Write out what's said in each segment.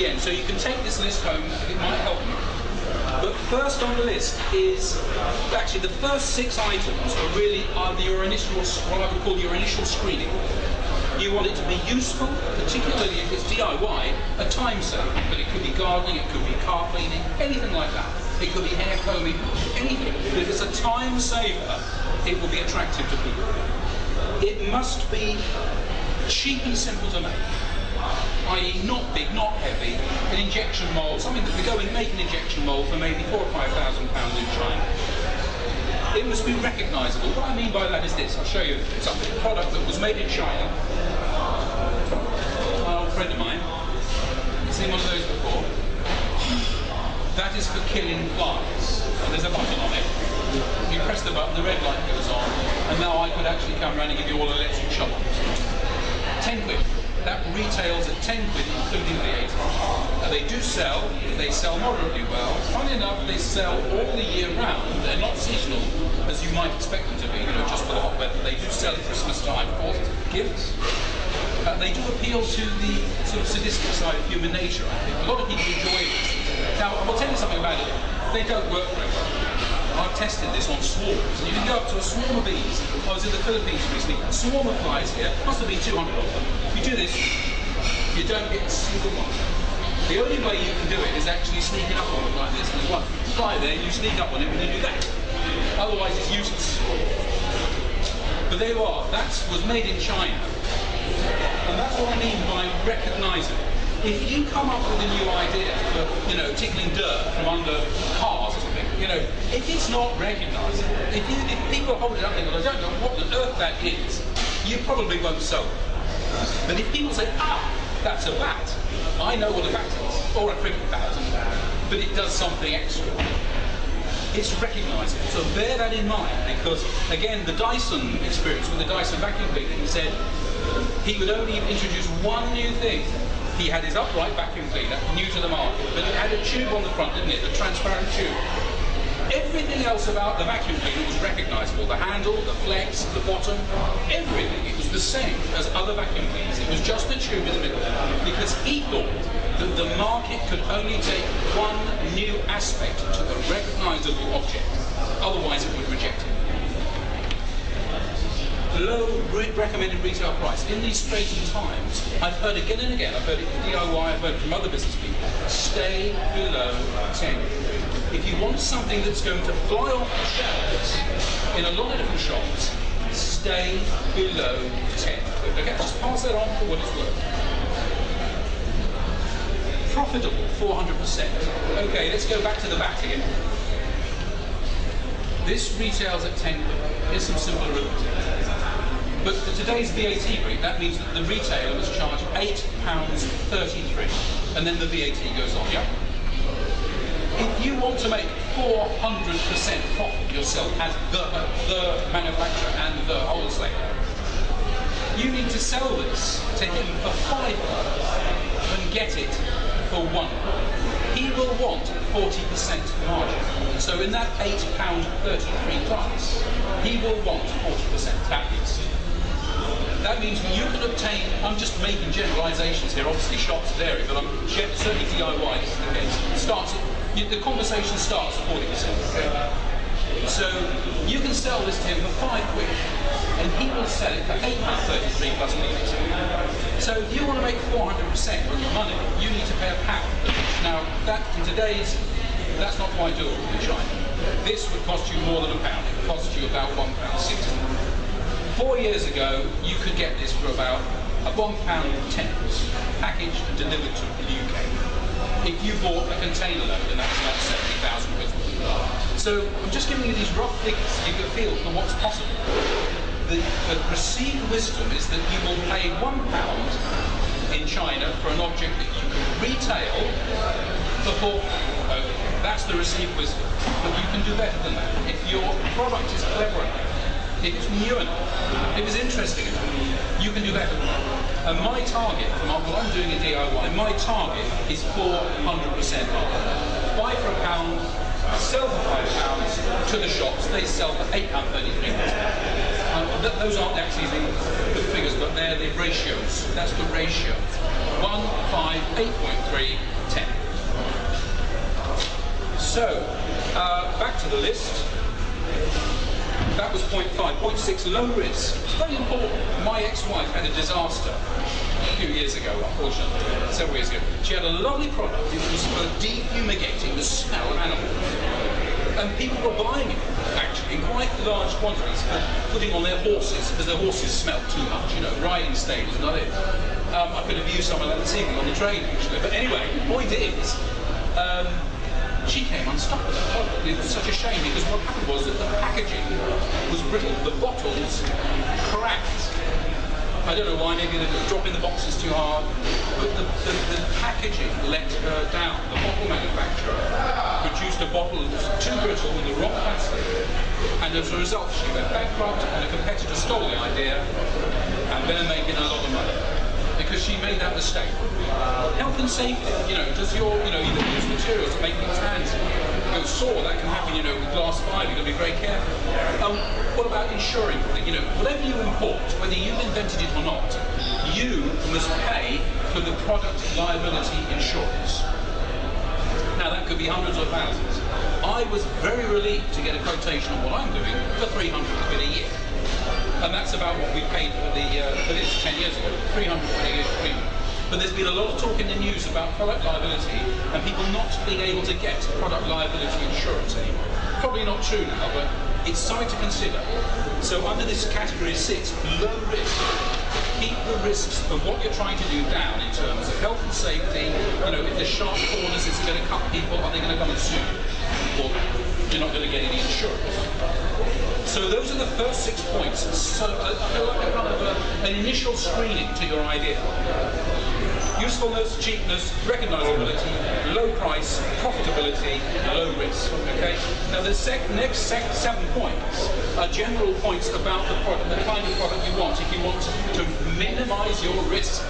the end. So you can take this list home, it might help you. But first on the list is, actually the first 6 items are your initial, what I would call your initial screening. You want it to be useful, particularly if it's DIY, a time saver. But it could be gardening, it could be car cleaning, anything like that. It could be hair combing, anything. But if it's a time saver, it will be attractive to people. It must be cheap and simple to make, i.e. not big, not heavy, an injection mould, something that we go and make an injection mould for maybe £4,000 or £5,000 in China. It must be recognisable. What I mean by that is this. I'll show you something. A product that was made in China. An old friend of mine. Seen one of those before? That is for killing flies. And there's a button on it. You press the button, the red light goes on, and now I could actually come around and give you all electric shock. 10 quid. That retails at 10 quid, including VAT. They do sell, they sell moderately well. Funny enough, they sell all the year round. They're not seasonal, as you might expect them to be, just for the hot weather. They do sell at Christmas time for gifts. They do appeal to the sort of sadistic side of human nature, I think. A lot of people enjoy this. Now, I will tell you something about it. They don't work very well. I've tested this on swarms. You can go up to a swarm of bees. I was in the Philippines recently. A swarm of flies here. Must have been 200 of them. You do this, you don't get a single one. The only way you can do it is actually sneaking up on it like this. There's one fly there, you sneak up on it and you do that. Otherwise it's useless. But there you are. That was made in China. And that's what I mean by recognising. If you come up with a new idea for, tickling dirt from under cars or something, if it's not recognised, if people hold it up and go, I don't know what on earth that is, you probably won't sell it. But if people say, that's a bat, I know what a bat is, or a cricket bat, but it does something extra. It's recognisable. So bear that in mind, because again, the Dyson experience with the Dyson vacuum cleaner, he said he would only introduce one new thing. He had his upright vacuum cleaner, new to the market, but it had a tube on the front, didn't it? A transparent tube. Everything else about the vacuum cleaner was recognisable. The handle, the flex, the bottom, everything. It was the same as other vacuum cleaners. It was just the tube in the middle. Because he thought that the market could only take one new aspect to a recognisable object. Otherwise it would reject it. Low recommended retail price. In these straitened times, I've heard again and again, I've heard it from DIY, I've heard it from other business people, stay below 10. If you want something that's going to fly off the shelves in a lot of different shops, stay below 10. Okay, just pass that on for what it's worth. Profitable, 400%. Okay, let's go back to the bat again. This retails at 10 quid. Here's some simple arithmetic. But for today's VAT rate, that means that the retailer was charged £8.33, and then the VAT goes on, yeah? If you want to make 400% profit yourself as the manufacturer and the wholesaler, you need to sell this to him for £5 and get it for £1. He will want 40% margin. So in that £8.33 price, he will want 40% at least. That means you can obtain, I'm just making generalisations here, obviously shops vary, but I'm certainly DIY is the case. The conversation starts at 40%. Okay? So you can sell this to him for £5, and he will sell it for £8.33 plus VAT. So if you want to make 400% of your money, you need to pay £1. Now that in today's, that's not quite doable in China. This would cost you more than £1. It would cost you about £1.60. 4 years ago, you could get this for about £1.10 packaged and delivered to the UK. If you bought a container load, and that's about 70,000 quid. So I'm just giving you these rough figures to give you a feel for what's possible. The received wisdom is that you will pay £1 in China for an object that you can retail for £4. That's the received wisdom. But you can do better than that. If your product is clever enough, if it's new enough, if it's interesting enough, you can do better than that. And my target, what I'm doing in DIY, my target is 400% off. Buy for £1, sell for £5 to the shops, they sell for £8.33. Those aren't actually the figures, but they're the ratios. That's the ratio. 1, 5, 8.3, So, back to the list. That was point 5. Point 6, low risk. It's very important. My ex-wife had a disaster a few years ago, unfortunately, several years ago. She had a lovely product. It was for defumigating the smell of animals. And people were buying it, actually, in quite large quantities for putting on their horses, because their horses smelled too much, you know, riding stables, not it. I could have used some of that this evening on the train, actually. But anyway, the point is, she came unstuck with that product. It was such a shame, because what happened was that the packaging was brittle, the bottles cracked. I don't know why, maybe they were dropping the boxes too hard, but the packaging let her down. The bottle manufacturer produced a bottle that was too brittle with the wrong plastic, and as a result she went bankrupt, and a competitor stole the idea, and they're making a lot of money, because she made that mistake. Health and safety, you know, does your, you know, you use materials to make people's hands go sore, that can happen, you know, with glass fibre, you've got to be very careful. What about insuring? You know, whatever you import, whether you've invented it or not, you must pay for the product liability insurance. Now that could be hundreds or thousands. I was very relieved to get a quotation on what I'm doing for 300 quid a year. And that's about what we paid for this 10 years ago, 300 quid a year premium. But there's been a lot of talk in the news about product liability and people not being able to get product liability insurance anymore. Probably not true now, but it's something to consider. So under this category 6, low risk, keep the risks of what you're trying to do down in terms of health and safety. You know, if there's sharp corners, is it going to cut people? Are they going to come and sue you? Or you're not going to get any insurance. So those are the first 6 points. So I feel like a kind of an initial screening to your idea. Usefulness, cheapness, recognisability, low price, profitability, low risk. Okay. Now the next 7 points are general points about the product, the kind of product you want. If you want to minimise your risk,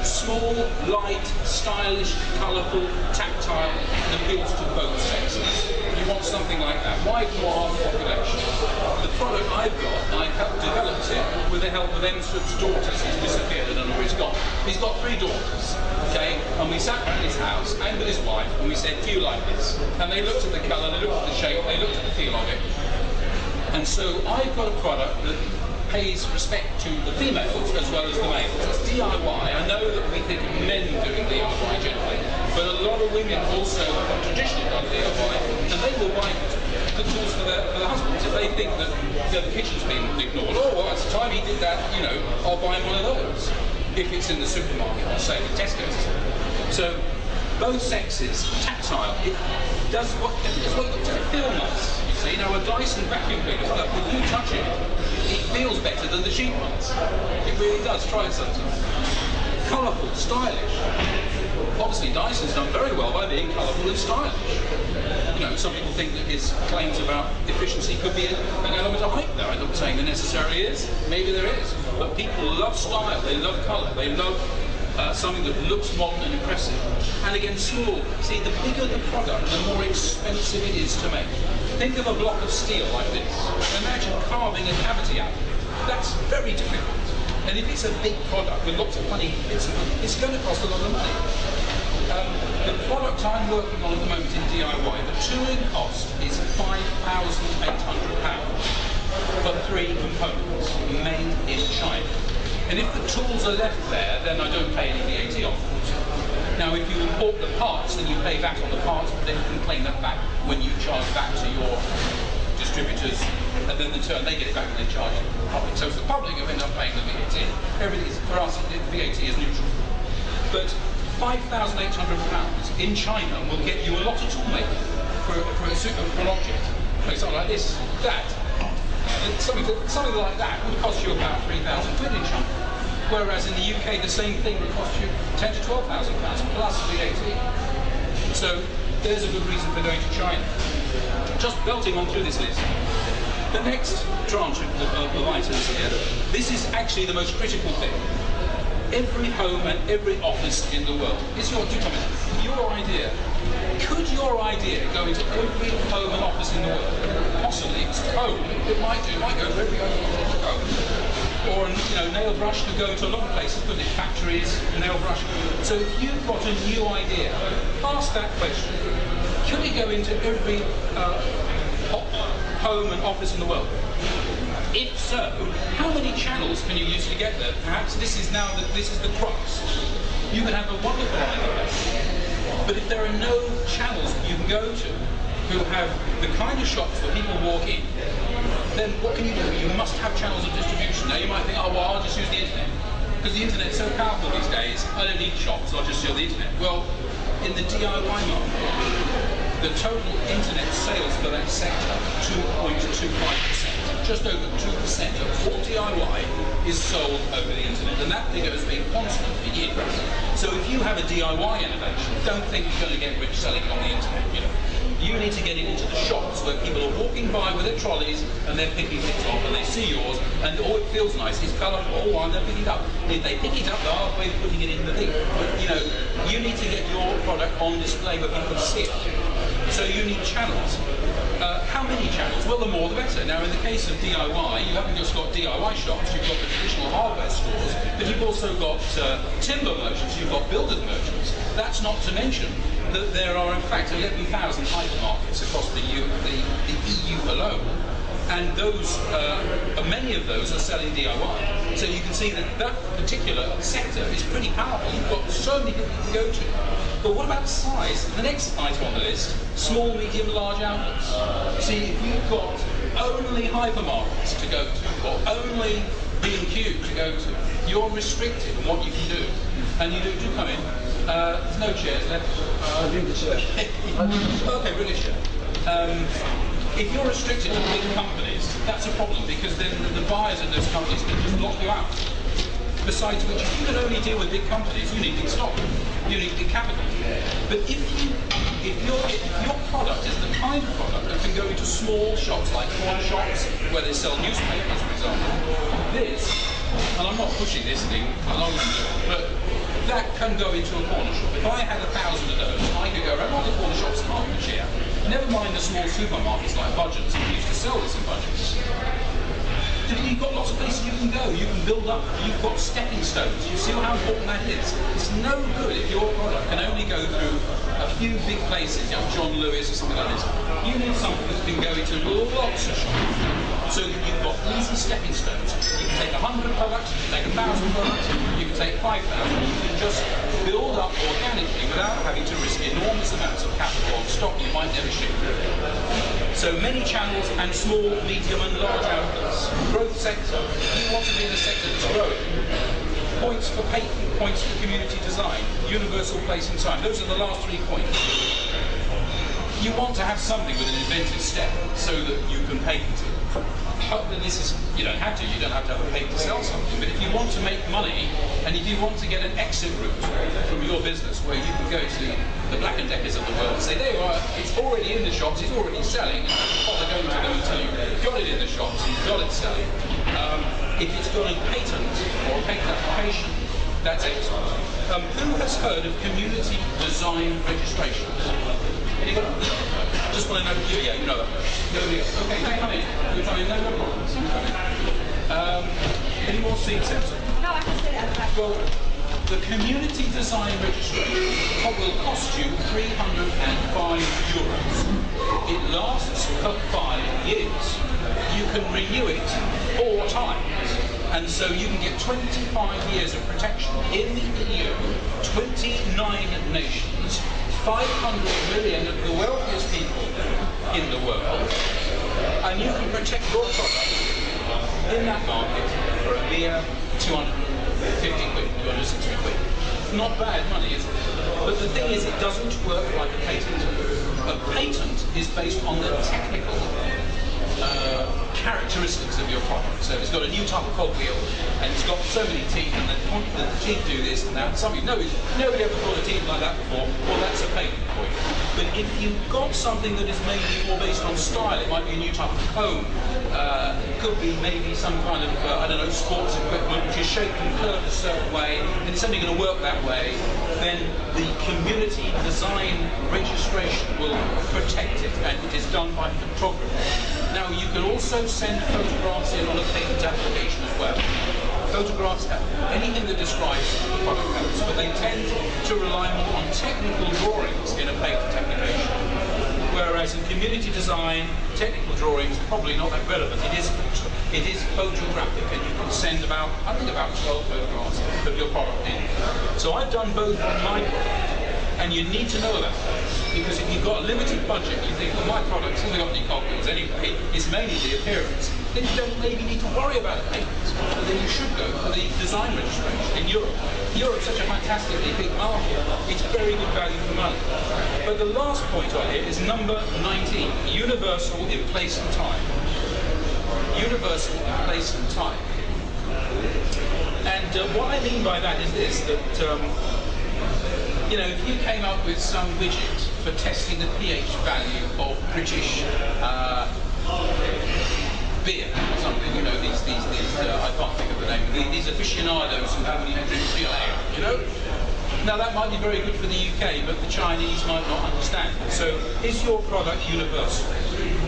small, light, stylish, colourful, tactile, and appeals to both sexes. You want something like that. Wide noir population. The product I've got, I have developed it with the help of Emsford's daughters. He's disappeared, I don't know where he's gone. He's got 3 daughters, okay? And we sat around his house and with his wife and we said, do you like this? And they looked at the colour, they looked at the shape, they looked at the feel of it. And so I've got a product that pays respect to the females as well as the males. It's DIY. I know that we think of men doing DIY generally, but a lot of women also have traditionally done DIY, and they will buy the tools for their husbands if they think that, you know, the kitchen's been ignored. Oh, well, it's time he did that, you know, I'll buy him one of those. If it's in the supermarket, I'll say with Tesco's. So both sexes, tactile, it does what it feels nice. You know, a Dyson vacuum cleaner, look, when you touch it, it feels better than the cheap ones. It really does. Try it sometimes. Colourful, stylish. Obviously, Dyson's done very well by being colourful and stylish. You know, some people think that his claims about efficiency could be an element of hype there. I'm not saying there necessarily is. Maybe there is. But people love style. They love colour. They love something that looks modern and impressive. And again, small. See, the bigger the product, the more expensive it is to make. Think of a block of steel like this. Imagine carving a cavity out. That's very difficult. And if it's a big product with lots of funny bits, it's going to cost a lot of money. The product I'm working on at the moment in DIY, the tooling cost is £5,800 for 3 components made in China. And if the tools are left there, then I don't pay any VAT on them. Now, if you import the parts, then you pay VAT on the parts, but then you can claim that back when you charge back to your distributors, and then in turn they get it back and they charge the public. So it's the public who end up paying the VAT. Everything is, for us, the VAT is neutral. But £5,800 in China will get you a lot of tool making for an object. It's not like this, that. Something like that would cost you about 3,000 quid in China. Whereas in the UK, the same thing would cost you 10 to 12,000 pounds plus VAT. So there's a good reason for going to China. Just belting on through this list. The next tranche of items here, this is actually the most critical thing. Every home and every office in the world is your idea. Could your idea go into every home and office in the world? Possibly. It's home. It might do. It might go to every home. Or, you know, nail brush could go into a lot of places, couldn't it? Factories, nail brush. So if you've got a new idea, ask that question. Should it go into every home and office in the world? If so, how many channels can you use to get there? Perhaps this is the crux. You can have a wonderful idea, but if there are no channels you can go to who have the kind of shops that people walk in, then what can you do? You must have channels of distribution. Now you might think, oh well, I'll just use the internet. Because the internet's so powerful these days, I don't need shops, I'll just use the internet. Well, in the DIY market, the total internet sales for that sector, 2.25%. Just over 2% of all DIY is sold over the internet, and that figure has been constant for years. So if you have a DIY innovation, don't think you're going to get rich selling it on the internet. You need to get it into the shops where people are walking by with their trolleys and they're picking things up and they see yours and oh, it feels nice, it's colourful, and they're picking it up. If they pick it up, they're halfway putting it in the thing. But you need to get your product on display where people can see it. So you need channels. How many channels? Well, the more the better. Now, in the case of DIY, you haven't just got DIY shops, you've got the traditional hardware stores, but you've also got timber merchants, you've got builders merchants. That's not to mention that there are, in fact, 11,000 hypermarkets across the EU alone, and those, many of those are selling DIY. So you can see that that particular sector is pretty powerful. You've got so many people you can go to. But what about size? The next item on the list, small, medium, large outlets. See, if you've got only hypermarkets to go to, or only B&Q to go to, you're restricted in what you can do. And you do come in. There's no chairs left. I think the chair. Okay, bring a chair. If you're restricted to big companies, that's a problem, because then the buyers in those companies can just block you out. Besides which, if you can only deal with big companies, you need big stock, you need big capital. But if your product is the kind of product that can go into small shops, like pawn shops, where they sell newspapers, for example, this, and I'm not pushing this thing along, but that can go into a corner shop. If I had 1,000 of those, I could go around all the corner shops in Hertfordshire. Never mind the small supermarkets like Budgeons, who used to sell this in Budgeons. You've got lots of places you can go, you can build up, you've got stepping stones. You see how important that is? It's no good if your product can only go through a few big places, John Lewis or something like this. You need something that can go into lots of shops, so that you've got easy stepping stones. You can take 100 products, you can take 1,000 products, you can take 5,000. You can just build up organically without having to risk enormous amounts of capital on stock you might never ship. So many channels and small, medium and large outlets. Growth sector. You want to be in a sector that's growing. Points for patent, points for community design, universal place and time. Those are the last 3 points. You want to have something with an inventive step so that you can patent it. This is, you don't have to have a patent to sell something, but if you want to make money, and if you want to get an exit route from your business where you can go to the Black & Deckers of the world and say, there you are, it's already in the shops, it's already selling, bother going to them until you've got it in the shops, you've got it selling. If it's got a patent or a patent application, that's excellent. Who has heard of community design registration? Anybody? Just want to know, yeah, you know that. Okay, come in. No problems. Any more seats, Samson? No, I can sit at the back. Well, the community design registration will cost you €305. It lasts for 5 years. You can renew it 4 times. And so you can get 25 years of protection in the EU, 29 nations, 500 million of the wealthiest people in the world, and you can protect your product in that market for a mere 250 quid, 260 quid. Not bad money, is it? But the thing is, it doesn't work like a patent. A patent is based on the technical characteristics of your product. So it's got a new type of cogwheel, and it's got so many teeth, and the teeth do this and that. Nobody ever thought of teeth like that before. Well, that's a patent for you. But if you've got something that is maybe more based on style, it might be a new type of comb, could be maybe some kind of, I don't know, sports equipment, which is shaped and curved a certain way, and it's only going to work that way, then the community design registration will protect it, and it is done by photography. Now, you can also send photographs in on a patent application as well. Photographs have anything that describes the product codes, but they tend to rely more on technical drawings in a patent application. community design, technical drawings, probably not that relevant. It is photographic, and you can send about, I think about 12 photographs of your product in. So I've done both on my product, and you need to know that. Because if you've got a limited budget, you think, well, my product hasn't got any cocktails anyway, it's mainly the appearance, then you don't maybe need to worry about the patents. And then you should go for the design registration in Europe. Europe's such a fantastically big market, it's very good value for money. But the last point on here is number 19, universal in place and time. Universal in place and time. And what I mean by that is this, that you know, if you came up with some widget for testing the pH value of British beer or something, you know, these I can't think of the name, these aficionados who only drink real ale, you know? Now that might be very good for the UK, but the Chinese might not understand. So, is your product universal?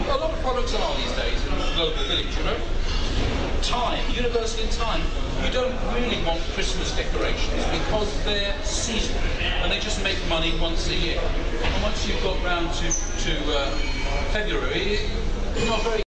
A lot of products are these days in the global village, you know? Time, universal in time. You don't really want Christmas decorations because they're seasonal and they just make money once a year. And once you've got round to February, you're not very